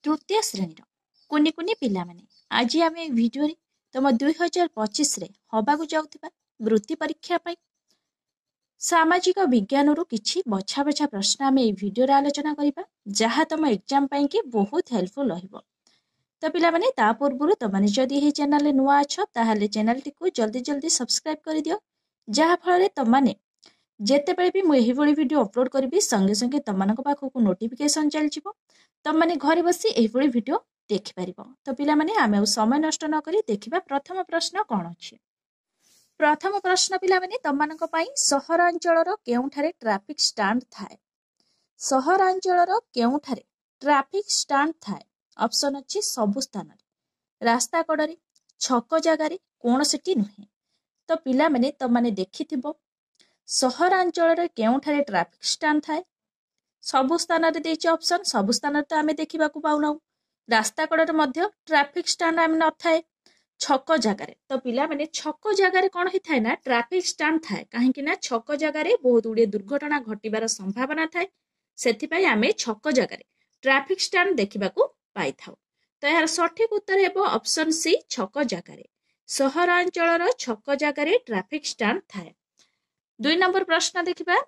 तृतीय श्रेणी कुनि कुनि पिला माने आज आम भिडियो तुम 2025 रे हवाकू जाउथिबा वृत्ति परीक्षा पाई सामाजिक विज्ञान रु किछि बछा बछा प्रश्न आम भिडियो आलोचना करिबा जहाँ तुम एग्जाम पाई कि बहुत हेल्पफुल रहिबो। तो पिला माने ता पूर्व तुमने जदि यही चैनल नुआ अछ ताहले चैनल टी जल्दी जल्दी सब्सक्राइब कर दियो जहाँ फल तुमने जेतेबेले भी मुझे वीडियो अपलोड करी संगे संगे तुम पाखक नोटिफिकेशन चलजी तुम मैंने घर बसी यही वीडियो देखिपर। तो पिला माने आमे समय नष्ट न करी देखिबा प्रथम प्रश्न कौन अछि। प्रथम प्रश्न पिला माने तमनक पई सहरांचलर केउठारे ट्रैफिक स्टैंड थाए। सहरांचलर केउठारे ट्रैफिक स्टैंड थाए ऑप्शन अछि सबु स्थान रास्ता कड़े छक जगार कौन सिटी नुहे। तो पिला माने तमने देखिथिबो सहरांचल केउठारे ट्रैफिक स्टैंड थाए सबु स्थान देछि ऑप्शन सबु स्थान तो आमे देखिबा को पाउना रास्ता कड़े मध्य ट्रैफिक स्टैंड आमे न थाए छक जगार। तो पिला माने छक जगार कौन ही थाए ना ट्रैफिक स्टैंड थाए कहीं ना छक जगार बहुत गुड़े दुर्घटना घटिबार संभावना थाए सेथिपाई आमे छक जगार ट्रैफिक स्टैंड देखिबा को पाई थाउ। तो यार सठिक उत्तर हेबो ऑप्शन सी छक जगार सहरांचलर छक जगार ट्रैफिक स्टैंड थाए। 2 नंबर प्रश्न देखिबा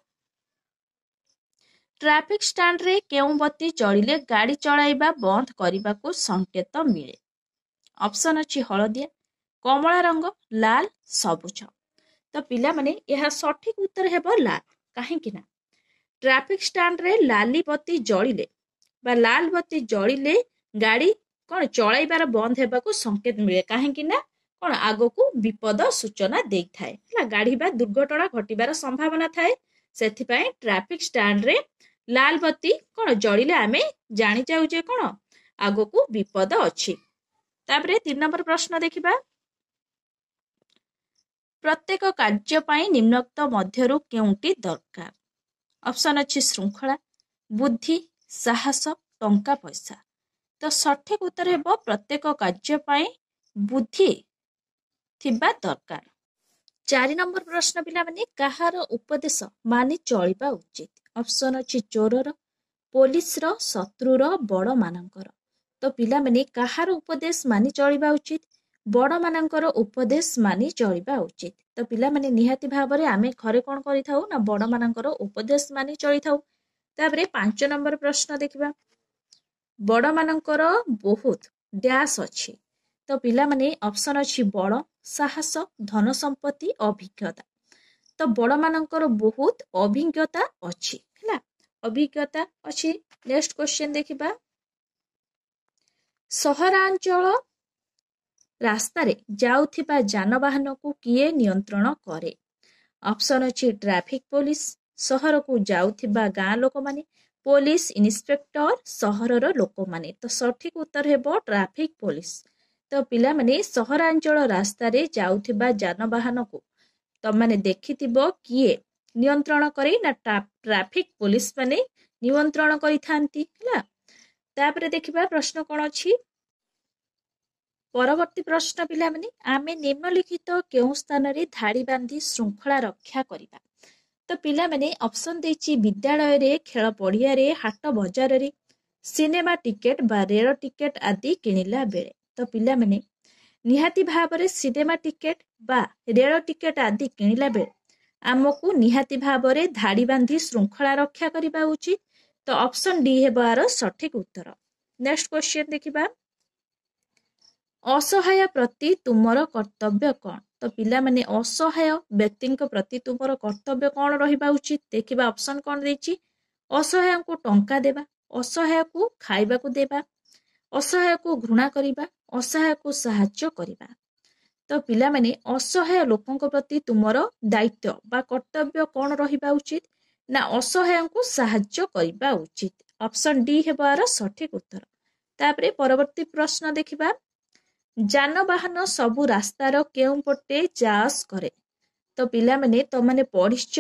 ट्रैफिक स्टैंड रे केउ बत्ती जळिले गाड़ी चलाइबा बंद करने को संकेत मिले। ऑप्शन अछि हलदिया कमला रंग लाल सबुज। तो पिला माने यह सठिक उत्तर हेबो लाल कहीं ना ट्रैफिक स्टैंड रे लाली बत्ती जळिले बा लाल बत्ती जळिले गाड़ी कौन चलाइबार बंद हेबा को संकेत मिले कहीं ना कौन आगो को विपद सूचना देई थाए गाड़ी बा दुर्घटना घटिबार संभावना थाए सेथिपाई ट्रैफिक स्टैंड रे लाल बत्ती कौन जळिले आमे जानि जाउ जे कौन आगो को विपद अछि। तापरे 3 नंबर प्रश्न देखिबा प्रत्येक कार्य पाई निम्नोक्त मध्यरु केउंटी दरकार। ऑप्शन अछि श्रृंखला बुद्धि साहस टंका पैसा। तो सठिक उत्तर हेबो प्रत्येक कार्य पाई बुद्धि थिबा दरकार। 4 नंबर प्रश्न पिला माने कहार उपदेश मानि चलिबा उचित। ऑप्शन अछि चोरर पुलिस रो शत्रुर बड़ मानकर। तो पिला माने कहार उपदेश मानि चलिबा उचित बड़ मानकर उपदेश मानि चलिबा उचित। तो पिला माने निहाती भाबरे आमे घरे कोन करि थाउ ना बड़ मानकर उपदेश मानि चलि थाउ। तापरे 5 नंबर प्रश्न देखिबा बड़ मानकर बहुत डैश अछि। तो पिला माने ऑप्शन अछि बड़ साहस धन संपत्ति अभिज्ञता। तो बड़ मानकर बहुत अभिज्ञता अछि हैला अभिज्ञता अछि। नेक्स्ट क्वेश्चन देखिबा सहरांचल रास्ता रे जाउथिबा जानवाहन को किए नियंत्रण करे। ऑप्शन अछि ट्रैफिक पुलिस सहर को जाउथिबा गाँ लोक माने पुलिस इन्स्पेक्टर सहरर लोक माने। तो सठिक उत्तर हेबो ट्रैफिक पुलिस। तो पिला माने सहरांचल रास्ता रे जाउथिबा जानवाहन को तम माने देखिथिबो किए नियंत्रण करे ना ट्रैफिक पुलिस माने नियंत्रण करि थांती हैला। तापरे देखिबा प्रश्न कोन अछि परवर्ती प्रश्न पिला माने आमे निम्नलिखित केउ स्थान रे धाड़ी बांधी श्रृंखला रक्षा करिबा। तो पिला माने ऑप्शन देछि विद्यालय रे खेल पड़िया रे हाट बाजार रे सिनेमा टिकेट बा रेल टिकेट आदि किनिला बेले। तो पिला माने निहाती भाबरे सिनेमा टिकेट बा रेल टिकेट आदि किनिला बेले आमको निहाती भाबरे धाड़ी बांधी श्रृंखला रक्षा करिबा उचित। तो ऑप्शन डी हेबार सठिक उत्तर। नेक्स्ट क्वेश्चन देखिबा असहाय प्रति तुमर कर्तव्य कौन। तो पिला माने असहाय व्यक्ति प्रति तुमर कर्तव्य कौन रहिबा उचित देखिबा ऑप्शन कौन देछि असहाय को टंका देबा असहाय को खाइबा को देबा असहाय को घृणा करिबा असहाय को सहाय्य करिबा। तो पिला माने असहाय लोकंक प्रति तुमर दायित्व बा कर्तव्य कौन रहिबा उचित ना असहाय को सहाय्य करिबा उचित। ऑप्शन डी हेबार सठिक उत्तर। तापरे परवर्ती प्रश्न देखिबा जानवाहन सबु रास्तार केउ पटे जास करे। तो पिला माने तमने पढ़िछ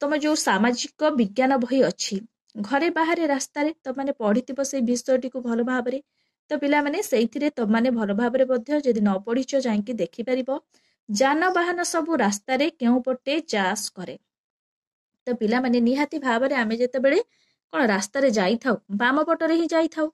तम जो सामाजिक विज्ञान बही अछि घरे बाहर रास्ता रे तमने पढ़िथिबो से विषयटी को भलो भाबरे। तो पिला माने सेइथिरे तमने भलो भाबरे मध्य जदि न पढ़िछ जांकी देखि परिबो जानवाहन सबु रास्ता रे केउ पटे जास करे। तो पिला माने निहाती भाबरे आमे जेते बेले कोन रास्ता रे जाई थाउ बाम पटरे ही जाई थाउ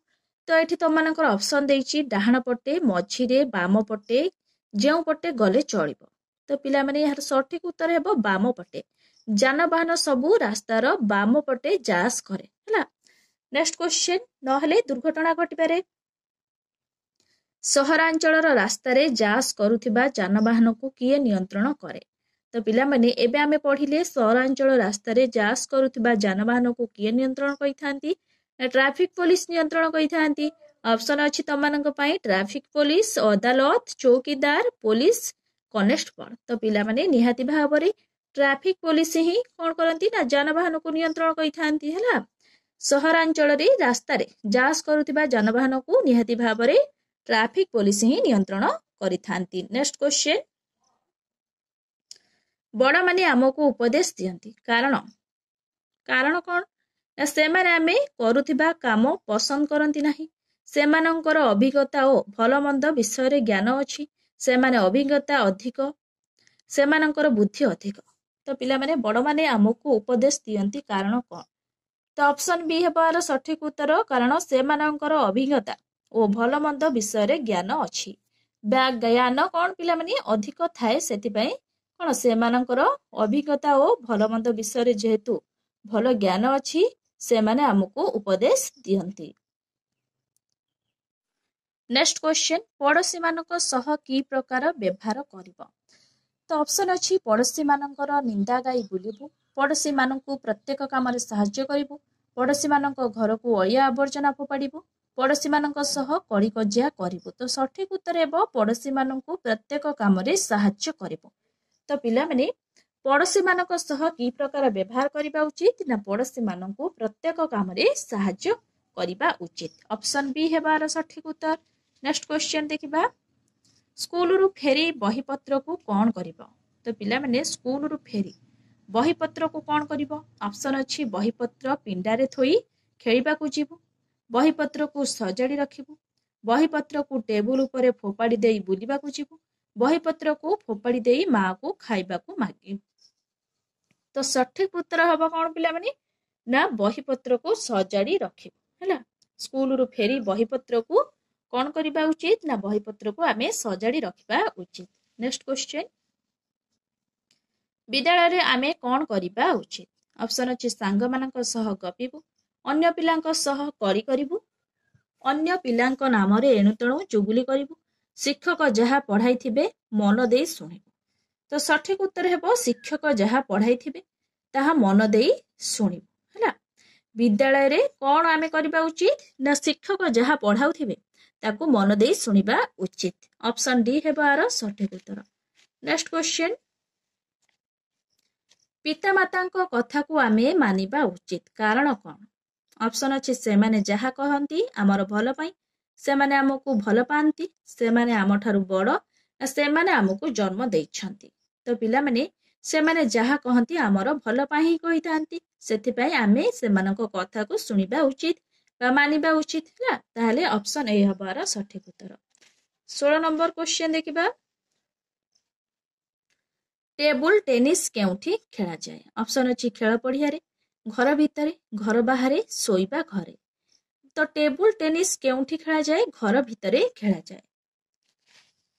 तो ये तुम मानकर ऑप्शन देइछि डाहाण पटे मझिरे बाम पटे जो पटे गले चलिबो। तो पिला माने यार सठिक उत्तर हेबो बाम पटे। जानवाहन सबू रास्तार बाम पटे जास करे हला। नेक्स्ट क्वेश्चन नहले दुर्घटना घटिपारे। सहरांचलर रास्तारे जास करुथिबा जानवाहन को किए नियंत्रण करे। तो पिला माने एबे आमे पढ़िले सहरांचल रास्तारे जास करुथिबा जानवाहन को किए नियंत्रण करिथांती ट्रैफिक पुलिस नियंत्रण करिथांती। ऑप्शन अछि तमनक पई ट्रैफिक पुलिस अदालत चौकीदार पुलिस कनेस्टेबल। तो पिला माने निहाती भाबरे ट्रैफिक पुलिस ही कोन करंती ना जानवाहन को नियंत्रण करिथांती हला। सहरांचल रे रास्तारे जास करुथिबा जानवाहन को निहाती भाबरे ट्रैफिक पुलिस ही नियंत्रण करिथांती। नेक्स्ट क्वेश्चन बड़ माने आमको उपदेश दियंती कारण कौन ना सेमाने आमे करुथिबा काम पसंद करंती नाही। सेमानंकर अभिज्ञता ओ भल मंद विषय रे ज्ञान अछि। सेमाने अभिज्ञता अधिक सेमानंकर बुद्धि अधिक। तो पिला माने बड़ माने आमको उपदेश दियंती कारण कौन। तो ऑप्शन बी हेबार सठिक उत्तर कारण सेमानंकर अभिज्ञता ओ भल मंद विषय रे ज्ञान अछि। ज्ञान कौन पिला माने अधिक थाए सेति पई कौन सेमानंकर अभिज्ञता ओ भल मंद विषय रे जेहेतु भल ज्ञान अछि सेमाने आमको उपदेश दियंती। नेक्स्ट क्वेश्चन पड़ोशी मानक सह की प्रकार व्यवहार करिवो। तो ऑप्शन अछि पड़ोशी मानकर निंदा गाई बुलिबु पड़ोशी मानकु प्रत्येक काम रे सहाय्य करिवु पड़ोशी मानक घर को अलिया आवर्जना फोपाडिबु पड़ोशी मानक सह कड़ी कजिया करिवु। तो सठिक उत्तर हेबो पड़ोशी मानकु प्रत्येक काम रे सहाय्य करिवु। तो पिला माने पड़ोशी मानक सह की प्रकार व्यवहार करिबा उचित ना पड़ोशी मानकु प्रत्येक काम रे सहाय्य करिबा उचित। ऑप्शन बी हेबार सठिक उत्तर। नेक्स्ट क्वेश्चन देखिबा स्कूल रु फेरी बही पत्र को कौन करिवो। तो पिला माने स्कूल रु फेरी बही पत्र को कौन करिवो। ऑप्शन अछि बही पत्र पिंडारे थोई खेलिबा को जीवु बही पत्र को सजाड़ी रखिबु बही पत्र को टेबुल उपरे फोपाड़ी देई बुलिबा को जीवु बही पत्र को फोपाड़ी देई माँ को खाइबा को मागी। तो सठिक उत्तर हबा कौन पिला माने ना बही पत्र को सजाड़ी रखिबु हैला। स्कूल रु फेरी बही पत्र को कौन करिबा उचित ना बही पत्र को आमे सजाड़ी रखिबा उचित। नेक्स्ट क्वेश्चन विद्यालय रे आमे कौन करिबा उचित। ऑप्शन अछि सांग मानक सह गपिबु अन्य पिलांक सह करी करिबु अन्य पिलांक नाम रे एणुतेणु चुगुली करिबु शिक्षक जहा पढ़ाई थिबे मन देई सुनिबु। तो सठिक उत्तर हेबो शिक्षक जहा पढ़ाई थिबे ताहा मन देई सुनिबु हैला। विद्यालय रे कौन आमे करिबा उचित ना शिक्षक जहा पढ़ाउथिबे ताकू मन देई सुनिबा उचित। ऑप्शन डी हेबार सठिक उत्तर। नेक्स्ट क्वेश्चन पिता मातांको कथा को आमे मानिबा उचित कारण कौन। ऑप्शन अछि सेमाने जहा कहंती आमर भल पई सेमाने हमकु भल पांती सेमाने आमठारु बड़ सेमाने हमकु जन्म देइछंती। तो पिला माने सेमाने जहा कहंती आमर भल पई ही कहितांती सेति पई आमे सेमानको कथा को सुनिबा उचित बा मानिबा उचित हला। ताहले ऑप्शन ए हबार सठिक उत्तर। 16 नंबर क्वेश्चन देखिबा टेबुल टेनिस केउठी खेला जाए। ऑप्शन अछि खेल पड़िया रे घर भितरे घर बाहरे सोइबा घरे। तो टेबुल टेनिस केउठी खेला जाए घर भितरे खेला जाए।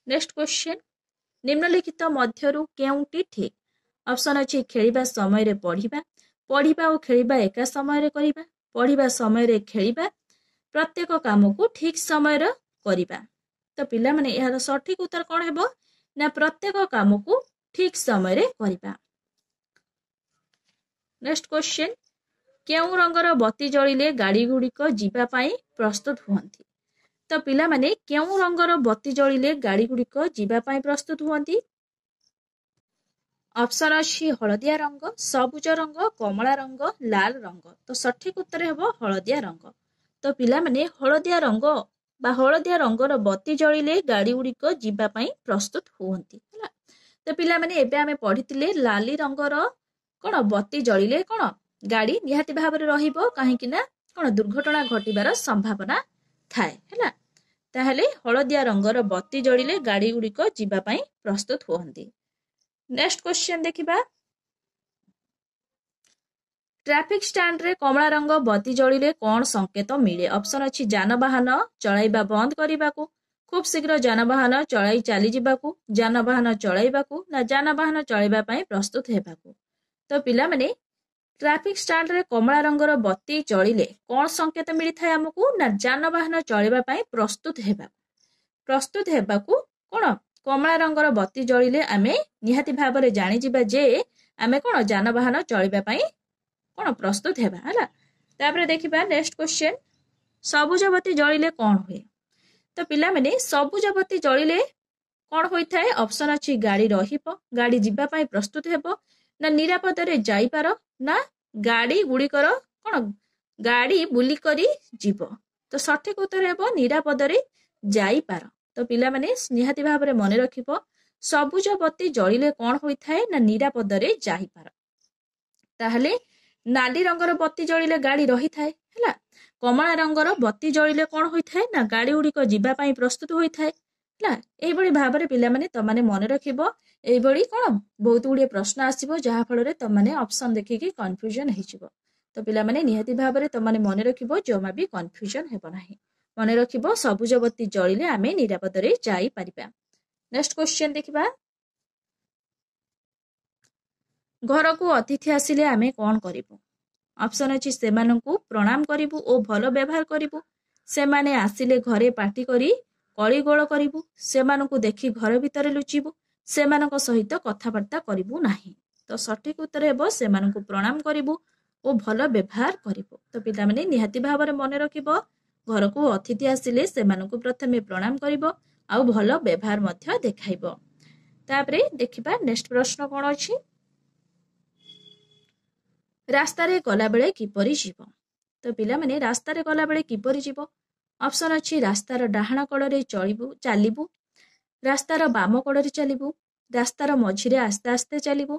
नेक्स्ट क्वेश्चन निम्नलिखित मध्यरु केउठी ठीक। ऑप्शन अछि खेलिबा समय रे पढ़िबा पढ़िबा और खेलिबा एका समय रे करिबा पढ़िबा समय रे खेलिबा प्रत्येक काम को ठीक समय रे करिबा। तो पिला माने एहार सठिक उत्तर कोन हेबो ना प्रत्येक काम को ठीक समय रे करिबा। नेक्स्ट क्वेश्चन केउ रंगर बत्ती जळिले गाड़ी गुड़िक जीवा पाई प्रस्तुत हुअंती। तो पिला माने केउ रंगर बत्ती जळिले गाड़ी गुड़िक जीवा पाई प्रस्तुत हुअंती। ऑप्शन अछि हळदिया रंग सबुज रंग कमला रंग लाल रंग। तो सठिक उत्तर हेबो हळदिया रंग। तो पिला माने हळदिया रंग बा हळदिया रंगर बत्ती जळिले गाड़ी गुड़िक जीवा पाई प्रस्तुत हुअंती हला। तो पिला माने एबे आमे पढितिले लाली रंगर कोन बत्ती जळिले कोन गाड़ी निहाती भाबरे रहिबो काहेकि ना कोन दुर्घटना घटिबार संभावना थाए हैला। ताहले हळदिया रंगर बत्ती जळिले गाड़ी गुड़िक जीवा पाई प्रस्तुत होहंती। नेक्स्ट क्वेश्चन देखिबा ट्रैफिक स्टैंड रे कमला रंग बत्ती जलिले कौन संकेत मिले? ऑप्शन अच्छी जानवाहन चलाइबा बंद करने, खूब शीघ्र जानवाहन चलाई चली जावाकू, जानवाहन चलाइबाकू ना जानवाहन चलाइबा पई प्रस्तुत हेबाकू। तो पिला माने ट्रैफिक स्टैंड रे कमला रंगर बत्ती जलिले कौन संकेत मिली थाए हमकू ना जानवाहन चलाइबा पई प्रस्तुत हेबाकू कोन कमला रंगर बत्ती जलिले आमे निहाती भाबरे जानि जिबा जे आमे कोन जानवाहन चलाइबा पई कोन प्रस्तुत हेबा हला। तापरे देखिबा नेक्स्ट क्वेश्चन, सबुज बत्ती जलिले कौन हुए? तो पिला माने सबुज बत्ती जलिले कौन होई थाए? ऑप्शन अछि गाड़ी रहिबो, गाड़ी जिबा पई प्रस्तुत हेबो ना निरापद रे जाई पारो ना गाड़ी गुड़िकर कौन गाड़ी बुली करी जीवो। तो सठिक उत्तर हेबो निरापद रे जाई पारो। तो पिला माने निहाती भाबरे मने रखिबो सबुज बत्ती जलिले कौन होई थाए ना निरापद रे जाई पारो। ताहले नाली रंगर बत्ती जलिले गाड़ी रही थाए हला, कमला रंगर बत्ती जलिले कौन होई थाए ना गाड़ी गुड़िक जीवा पई प्रस्तुत होई थाए हला। एई बड़ी भाबरे पिला माने तमाने मने रखिबो, एई बड़ी कोन बहुत गुड़िए प्रश्न आसीबो जहा फଳରେ तमाने ऑप्शन देखिकी कंफ्यूजन हेजिबो। तो पिला माने निहाती भाबरे तमाने मने रखिबो जमा भी कंफ्यूजन हेबो नाही। मने रखिबो सबुज बत्ती जलिले आमे निरापद रे जाई परिबा। नेक्स्ट क्वेश्चन देखिबा, घर को अतिथि आसिले आमे कौन करिबु? ऑप्शन अछि सेमानंकु प्रणाम करिबु ओ भलो व्यवहार करिबु, सेमाने आसिले घरे पार्टी करी कली गोल करिबु, सेमानंकु देखि घर भितर लुचिबु, सेमानंक सहित कथाबार्ता करिबु नाही। तो सठिक उत्तर हेबो सेमानंकु प्रणाम करिबु ओ भलो व्यवहार करिबु। तो पिता माने निहाती भाबरे मने रखिबो घर को अतिथि आसिले सेमानंकु प्रथमे प्रणाम करिबो आ भलो व्यवहार मध्य देखाइबो। तापरे देखिबा नेक्स्ट प्रश्न कोन अछि, रास्ता रे गला बेले किपरि जीव? तो पिला माने रास्ता रे गला बेले किपरि जीव? ऑप्शन अछि रास्तार डाहाण कड़े चलिबू, रास्तार बाम कड़े चलिबू, रास्तार मझिरे आस्ते आस्ते चलिबू,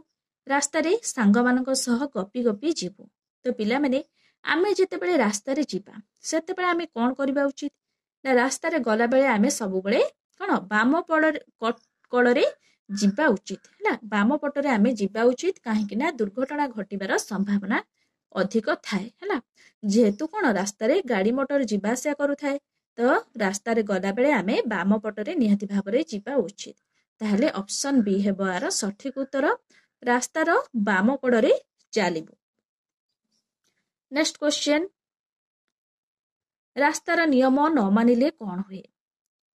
रास्ता रे सांग मानक सह गपी गपी जीवू। तो पिला माने आमे जेतेबेले रास्ता रे जीवा सेतेबेले आमे कोन करिबा उचित ना रास्ता रे गला बेले आमे सब बेले कोन बाम कड़े जीवा उचित है, बाम पटरे आमे जीवा उचित कहीं ना दुर्घटना घटिबार संभावना अधिक थाए है, जेहेतु कोन रास्ता रे गाड़ी मोटर जीवा आसिया करूथाए तो रास्ता रे गला बेले आमे बाम पटरे निहाती भाबरे जीवा उचित। ताहले ऑप्शन बी हेबो आर सठिक उत्तर, रास्तार बाम कड़े चलिबू। नेक्स्ट क्वेश्चन, रास्तार नियम न मानिले कौन हुए?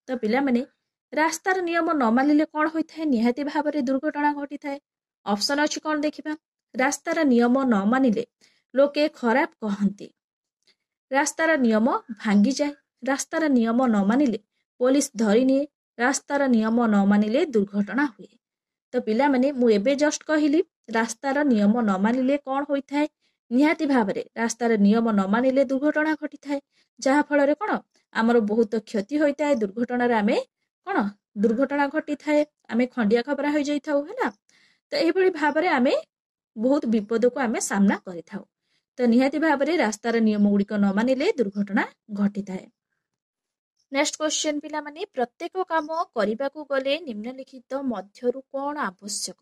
तो पिला माने रास्तार नियम न मानिले कौन होई थाए? निहाती भाबरे दुर्घटना घटी थाए। ऑप्शन अछि कौन देखिबा, रास्तार नियम न मानिले लोके खराब कहंती, रास्तार नियम भांगी जाए, रास्तार नियम न मानिले पुलिस धरी निए, रास्तार नियम न मानिले दुर्घटना हुए। तो पिला माने मु एबे जस्ट कहिली रास्तार नियम न मानिले कौन होई थाए? निहाती भाबरे रास्तार नियम न मानिले दुर्घटना घटी थाए, जहा फଳରେ कोन हमर बहुत क्षति होई थाए, दुर्घटना रे आमे कोन दुर्घटना घटी थाए, आमे खंडिया खबरा हो जाई थाउ हैला। तो एही बड़ी भाबरे आमे बहुत विपद को आमे सामना करि थाउ। तो निहाती भाबरे रास्तार नियम गुड़िक न मानिले दुर्घटना घटी थाए। नेक्स्ट क्वेश्चन पिला माने प्रत्येक काम करिबाकू गले निम्नलिखित मध्यरु कोन आवश्यक?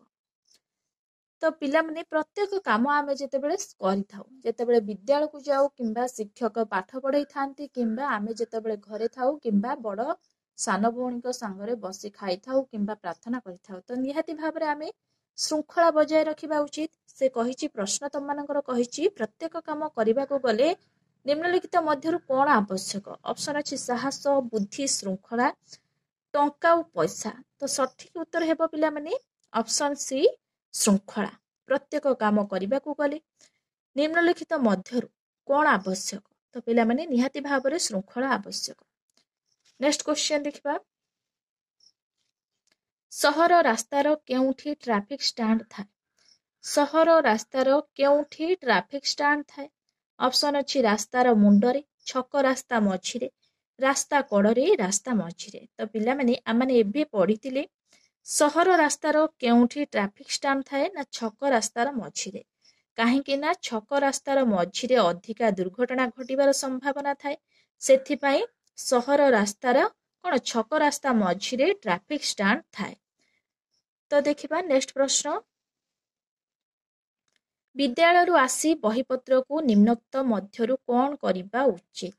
तो पिला माने प्रत्येक काम आमे जेतेबेले करि थाउ, जेतेबेले विद्यालय को जाऊ किंबा शिक्षक पाठ पढ़ाई थांती किंबा आमे जेतेबेले घरे थाउ किंबा बड़ सान भौणी को संगरे बसी खाई थाउ किंबा प्रार्थना करि थाउ, तो निहाती भाबरे आमे श्रृंखला बजाय रखिबा उचित। से कहिछि प्रश्न तम मानकर कहिछि प्रत्येक काम करिबाकू गले निम्नलिखित मध्यरु कोन आवश्यक? ऑप्शन अछि साहस, बुद्धि, श्रृंखला, टंका और पैसा। तो सठिक उत्तर हेबो पिला माने ऑप्शन सी श्रृंखला। प्रत्येक काम करिबाकू गले निम्नलिखित मध्यरु कोन आवश्यक? तो पिला माने निहाती भाबरे श्रृंखला आवश्यक। नेक्स्ट क्वेश्चन देखिबा, सहर रास्तार केउठी ट्रैफिक स्टैंड थाए? सहर रास्तार केउठी ट्रैफिक स्टैंड थाए? ऑप्शन अछि रास्तार मुंडरे, छक रास्ता मझिरे, रास्ता कड़े, रास्ता मझिरे। तो पिला माने आमाने एबे पढ़ितिले सहर रास्तार केउठी ट्रैफिक स्टैंड थाए ना छक रास्तार मझिरे, काहेकि ना छक रास्तार मझिरे अधिका दुर्घटना घटिबार संभावना थाए, सेथिपाई सहर रास्तार कोन छक रास्ता मझिरे ट्रैफिक स्टैंड थाए। तो देखिबा नेक्स्ट प्रश्न, विद्यालयରୁ ଆସି ବହିପତ୍ରକୁ ନିମ୍ନୋକ୍ତ ମଧ୍ୟରୁ କ'ଣ କରିବା ଉଚିତ?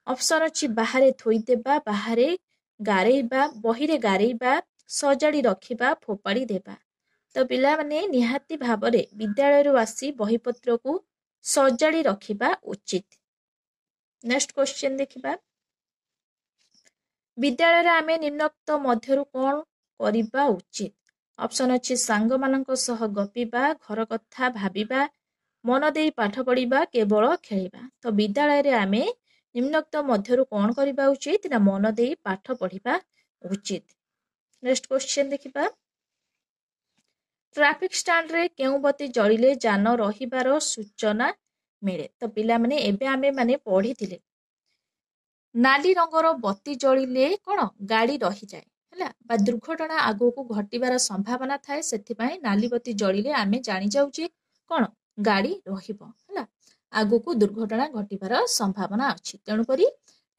ଅପସନ୍ ଅଛି ବାହାରେ ଥୋଇଦେବା, ବାହାରେ ଗାରେଇବା, ବହିରେ ଗାରେଇବା, ସଜାଡ଼ି ରଖିବା, ଫୋପାଡ଼ି ଦେବା। ତ ପିଲାମାନେ ନିହାତି ଭାବରେ ବିଦ୍ୟାଳୟରୁ ଆସି ବହିପତ୍ରକୁ ସଜାଡ଼ି ରଖିବା ଉଚିତ। ନେକ୍ସଟ କ୍ୱେଶ୍ଚନ ଦେଖିବା। ବିଦ୍ୟାଳୟରେ ଆମେ ନିମ୍ନୋକ୍ତ ମଧ୍ୟରୁ କ'ଣ କରିବା ଉଚିତ? ଅପସନ୍ ଅଛି ସାଙ୍ଗମାନଙ୍କ ସହ ଗପିବା, ଘର କଥା ଭାବିବା, ମନ ଦେଇ ପାଠ ପଢ଼ିବା, କେବଳ ଖେଳିବା। ତ ବିଦ୍ୟାଳୟରେ ଆମେ ନିମ୍ନୋକ୍ତ ମଧ୍ୟରୁ କ'ଣ କରିବା ଉଚିତ? ନା ମନ ଦେଇ ପାଠ ପଢ଼ିବା ଉଚିତ। ନେକ୍ସଟ କ୍ୱେଶ୍ଚନ ଦେଖିବା। ଟ୍ରାଫିକ ଷ୍ଟାଣ୍ଡରେ କେଉଁ ବତି ଜଳିଲେ ଯାନ ରହିବାର ସୂଚନା ମିଳେ? ତ ପିଲାମାନେ ଏବେ ଆମେ ପଢ଼ିଥିଲେ ନାଲି ରଙ୍ଗର ବତି ଜଳିଲେ କ'ଣ ଗାଡ଼ି ରହିଯାଏ ହେଲା, ବା ଦୁର୍ଘଟଣା ଆଗକୁ ଘଟିବାର ସମ୍ଭାବନା ଥାଏ। ସେଥିପାଇଁ ନାଲି ବତି ଜଳିଲେ ଆମେ ଜାଣିଯାଉଛେ କ'ଣ ଗାଡ଼ି ରହିବ ହେଲା, ଆଗକୁ ଦୁର୍ଘଟଣା ଘଟିବାର ସମ୍ଭାବନା ଅଛି। ତେଣୁକରି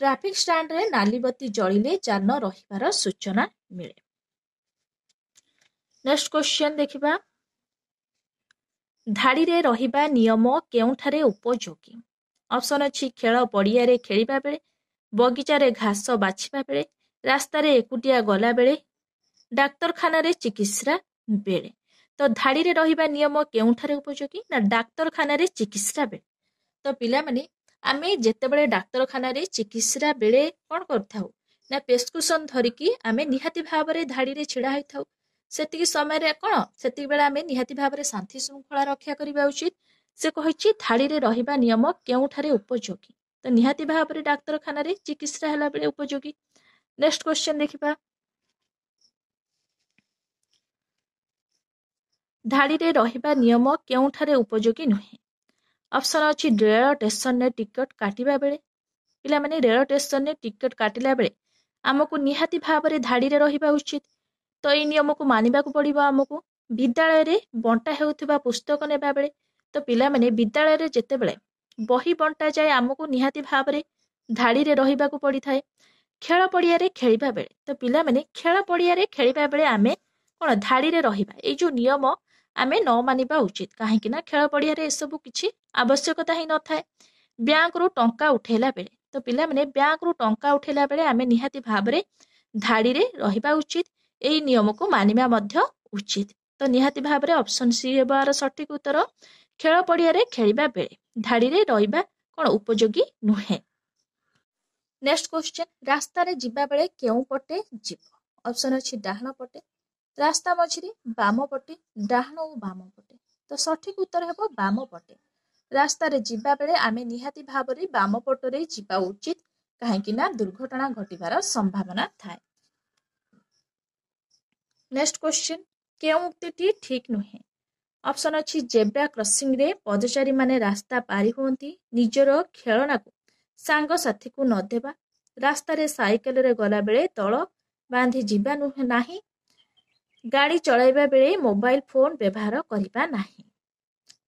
ଟ୍ରାଫିକ ଷ୍ଟାଣ୍ଡରେ ନାଲି ବତି ଜଳିଲେ ଯାନ ରହିବାର ସୂଚନା ମିଳେ। ନେକ୍ସଟ କ୍ୱେଶ୍ଚନ ଦେଖିବା। ଧାଡ଼ିରେ ରହିବା ନିୟମ କେଉଁଠାରେ ଉପଯୋଗୀ? ଅପସନ୍ ଅଛି ଖେଳ ପଡ଼ିଆରେ ଖେଳିବା ବେଳେ, ବଗିଚାରେ ଘାସ ବାଛିବା ବେଳେ, ରାସ୍ତାରେ ଏକୁଟିଆ ଗଲାବେଳେ, ଡାକ୍ତରଖାନାରେ ଚିକିତ୍ସା ବେଳେ। ତ ଧାଡ଼ିରେ ରହିବା ନିୟମ କେଉଁଠାରେ ଉପଯୋଗୀ? ନା ଡାକ୍ତରଖାନାରେ ଚିକିତ୍ସା ବେଳେ। ତ ପିଲାମାନେ ଆମେ ଯେତେବେଳେ ଡାକ୍ତରଖାନାରେ ଚିକିତ୍ସା ବେଳେ କ'ଣ କରିଥାଉ? ନା ପ୍ରେସ୍କ୍ରିପସନ୍ ଧରିକି ଆମେ ନିହାତି ଭାବରେ ଧାଡ଼ିରେ ଛିଡ଼ା ହୋଇଥାଉ। ସେତିକି ସମୟରେ କ'ଣ ସେତିକି ବେଳେ ଆମେ ନିହାତି ଭାବରେ ଶାନ୍ତି ଶୃଙ୍ଖଳା ରକ୍ଷା କରିବା ଉଚିତ। ସେ କହିଛି ଧାଡ଼ିରେ ରହିବା ନିୟମ କେଉଁଠାରେ ଉପଯୋଗୀ? ତ ନିହାତି ଭାବରେ ଡାକ୍ତରଖାନାରେ ଚିକିତ୍ସା ହେଲା ବେଳେ ଉପଯୋଗୀ। ନେକ୍ସଟ କ୍ୱେଶ୍ଚନ ଦେଖିବା। ଧାଡ଼ିରେ ରହିବା ନିୟମ କେଉଁଠାରେ ଉପଯୋଗୀ ନୁହେଁ? ଅପସନ୍ ଅଛି ରେଳ ଷ୍ଟେସନରେ ଟିକଟ କାଟିବା ବେଳେ। ପିଲାମାନେ ରେଳ ଷ୍ଟେସନରେ ଟିକଟ କାଟିଲା ବେଳେ ଆମକୁ ନିହାତି ଭାବରେ ଧାଡ଼ିରେ ରହିବା ଉଚିତ। ତ ଏଇ ନିୟମକୁ ମାନିବାକୁ ପଡ଼ିବ ଆମକୁ। ବିଦ୍ୟାଳୟରେ ବଣ୍ଟା ହେଉଥିବା ପୁସ୍ତକ ନେବା ବେଳେ, ତ ପିଲାମାନେ ବିଦ୍ୟାଳୟରେ ଯେତେବେଳେ ବହି ବଣ୍ଟା ଯାଏ ଆମକୁ ନିହାତି ଭାବରେ ଧାଡ଼ିରେ ରହିବାକୁ ପଡ଼ିଥାଏ। ଖେଳ ପଡ଼ିଆରେ ଖେଳିବା ବେଳେ, ତ ପିଲାମାନେ ଖେଳ ପଡ଼ିଆରେ ଖେଳିବା ବେଳେ ଆମେ କ'ଣ ଧାଡ଼ିରେ ରହିବା, ଏଇ ଯେଉଁ ନିୟମ ଆମେ ନ ମାନିବା ଉଚିତ। କାହିଁକି ନା ଖେଳ ପଡ଼ିଆରେ ଏସବୁ କିଛି ଆବଶ୍ୟକତା ହିଁ ନଥାଏ। ବ୍ୟାଙ୍କରୁ ଟଙ୍କା ଉଠେଇଲା ବେଳେ, ତ ପିଲାମାନେ ବ୍ୟାଙ୍କରୁ ଟଙ୍କା ଉଠେଇଲା ବେଳେ ଆମେ ନିହାତି ଭାବରେ ଧାଡ଼ିରେ ରହିବା ଉଚିତ। ଏହି ନିୟମକୁ ମାନିବା ମଧ୍ୟ ଉଚିତ। ତ ନିହାତି ଭାବରେ ଅପସନ୍ ସି ହେବାର ସଠିକ ଉତ୍ତର। ଖେଳ ପଡ଼ିଆରେ ଖେଳିବା ବେଳେ ଧାଡ଼ିରେ ରହିବା କ'ଣ ଉପଯୋଗୀ ନୁହେଁ। Next question. ରାସ୍ତାରେ ଯିବା ବେଳେ କେଉଁ ପଟେ ଯିବ? ଅପସନ୍ ଅଛି ଡାହାଣ ପଟେ, ରାସ୍ତା ମଝିରେ, ବାମ ପଟେ, ଡାହାଣ ଓ ବାମ ପଟେ। ତ ସଠିକ ଉତ୍ତର ହେବ ବାମ ପଟେ। ରାସ୍ତାରେ ଯିବା ବେଳେ ଆମେ ନିହାତି ଭାବରେ ବାମ ପଟରେ ଯିବା ଉଚିତ। କାହିଁକି ନା ଦୁର୍ଘଟଣା ଘଟିବାର ସମ୍ଭାବନା ଥାଏ। Next question. କେଉଁ ଉକ୍ତିଟି ଠିକ ନୁହେଁ? ଅପସନ୍ ଅଛି ଜେବ୍ରା କ୍ରସିଂରେ ପଦଚାରୀମାନେ ରାସ୍ତା ପାରି ହୁଅନ୍ତି, ନିଜର ଖେଳନାକୁ ସାଙ୍ଗସାଥୀକୁ ନ ଦେବା, ରାସ୍ତାରେ ସାଇକେଲରେ ଗଲାବେଳେ ଦଳ ବାନ୍ଧି ଯିବା ନାହିଁ, ଗାଡ଼ି ଚଳାଇବା ବେଳେ ମୋବାଇଲ ଫୋନ ବ୍ୟବହାର କରିବା ନାହିଁ।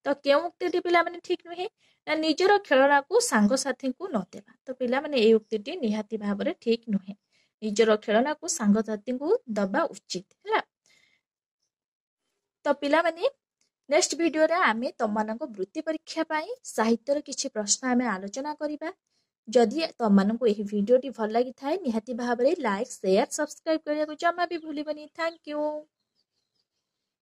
ତ କେଉଁ ଉକ୍ତିଟି ପିଲାମାନେ ଠିକ ନୁହେଁ? ନା ନିଜର ଖେଳନାକୁ ସାଙ୍ଗସାଥୀଙ୍କୁ ନ ଦେବା। ତ ପିଲାମାନେ ଏଇ ଉକ୍ତିଟି ନିହାତି ଭାବରେ ଠିକ ନୁହେଁ। ନିଜର ଖେଳନାକୁ ସାଙ୍ଗସାଥୀଙ୍କୁ ଦେବା ଉଚିତ ହେଲା। ତ ପିଲାମାନେ ନେକ୍ସଟ ଭିଡ଼ିଓରେ ଆମେ ତମମାନଙ୍କ ବୃତ୍ତି ପରୀକ୍ଷା ପାଇଁ ସାହିତ୍ୟର କିଛି ପ୍ରଶ୍ନ ଆମେ ଆଲୋଚନା କରିବା। ଯଦି ତମମାନଙ୍କୁ ଏହି ଭିଡ଼ିଓଟି ଭଲ ଲାଗିଥାଏ ନିହାତି ଭାବରେ ଲାଇକ୍, ସେୟାର, ସବସ୍କ୍ରାଇବ କରିବାକୁ ଜମା ବି ଭୁଲିବନି। Thank you.